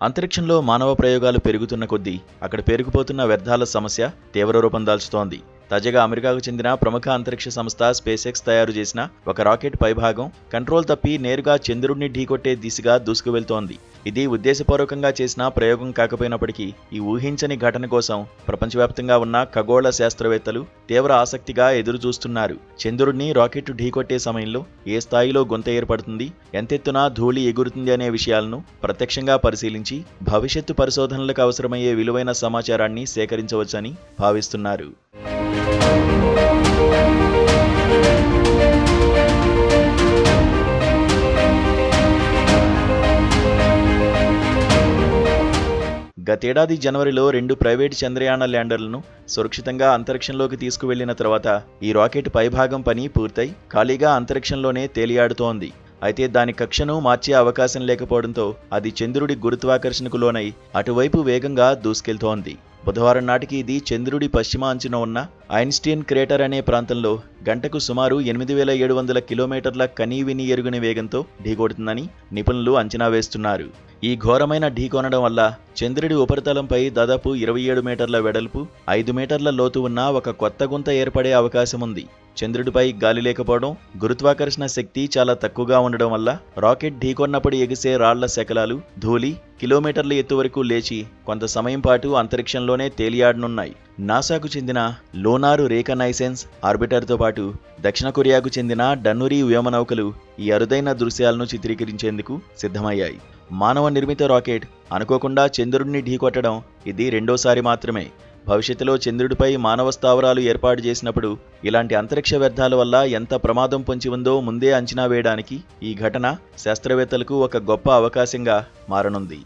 అంతరిక్షంలో మానవ ప్రయోగాలు పెరుగుతున్న కొద్దీ అక్కడ పేరుకుపోతున్న వ్యర్థాల సమస్య తీవ్ర రూపం దాల్చుతోంది. తాజాగా అమెరికాకు చెందిన ప్రముఖ అంతరిక్ష సంస్థ స్పేస్-ఎక్స్ తయారు చేసిన ఒక రాకెట్ పైభాగం కంట్రోల్ తప్పి నేరుగా చంద్రుడిని ఢీకొట్టే దిశగా దూసుకువెళ్తోంది. ఇది ఉద్దేశపూర్వకంగా చేసిన ప్రయోగం కాకపోయినప్పటికీ ఈ ఊహించని ఘటన కోసం ప్రపంచవ్యాప్తంగా ఉన్న ఖగోళ శాస్త్రవేత్తలు తీవ్ర ఆసక్తిగా ఎదురుచూస్తున్నారు. చంద్రుడిని రాకెట్ ఢీకొట్టే సమయంలో ఏ స్థాయిలో గుంత ఏర్పడుతుంది, ఎంతెత్తున ధూళి ఎగురుతుంది అనే విషయాలను ప్రత్యక్షంగా పరిశీలించి భవిష్యత్తు పరిశోధనలకు అవసరమయ్యే విలువైన సమాచారాన్ని సేకరించవచ్చని భావిస్తున్నారు. గతేడాది జనవరిలో 2 ప్రైవేటు చంద్రయాన ల్యాండర్లను సురక్షితంగా అంతరిక్షంలోకి తీసుకువెళ్లిన తర్వాత ఈ రాకెట్ పైభాగం పని పూర్తయి ఖాళీగా అంతరిక్షంలోనే తేలియాడుతోంది. అయితే దాని కక్షను మార్చే అవకాశం లేకపోవడంతో అది చంద్రుడి గురుత్వాకర్షణకు లోనై అటువైపు వేగంగా దూసుకెళ్తోంది. బుధవారం నాటికి ఇది చంద్రుడి పశ్చిమ అంచున ఉన్న ఐన్స్టీన్ క్రేటర్ అనే ప్రాంతంలో గంటకు సుమారు 8700 కిలోమీటర్ల కనీవిని ఎరుగని వేగంతో ఢీకొడుతుందని నిపుణులు అంచనా వేస్తున్నారు. ఈ ఘోరమైన ఢీకొనడం వల్ల చంద్రుడి ఉపరితలంపై దాదాపు 27 మీటర్ల వెడల్పు, 5 మీటర్ల లోతు ఉన్న ఒక కొత్త గుంత ఏర్పడే అవకాశం ఉంది. చంద్రుడిపై గాలి లేకపోవడం, గురుత్వాకర్షణ శక్తి చాలా తక్కువగా ఉండడం వల్ల రాకెట్ ఢీకొన్నప్పుడు ఎగిసే రాళ్ల శకలాలు, ధూళి కిలోమీటర్ల ఎత్తు వరకు లేచి కొంత సమయం పాటు అంతరిక్షంలోనే తేలియాడనున్నాయి. నాసాకు చెందిన లోనార్ రేకనైసెన్స్ ఆర్బిటర్తో పాటు దక్షిణ కొరియాకు చెందిన డన్నురీ వ్యోమనౌకలు ఈ అరుదైన దృశ్యాలను చిత్రీకరించేందుకు సిద్ధమయ్యాయి. మానవ నిర్మిత రాకెట్ అనుకోకుండా చంద్రుడిని ఢీకొట్టడం ఇది రెండోసారి మాత్రమే. భవిష్యత్తులో చంద్రుడిపై మానవ స్థావరాలు ఏర్పాటు చేసినప్పుడు ఇలాంటి అంతరిక్ష వ్యర్థాల వల్ల ఎంత ప్రమాదం పొంచి ఉందో ముందే అంచనా వేయడానికి ఈ ఘటన శాస్త్రవేత్తలకు ఒక గొప్ప అవకాశంగా మారనుంది.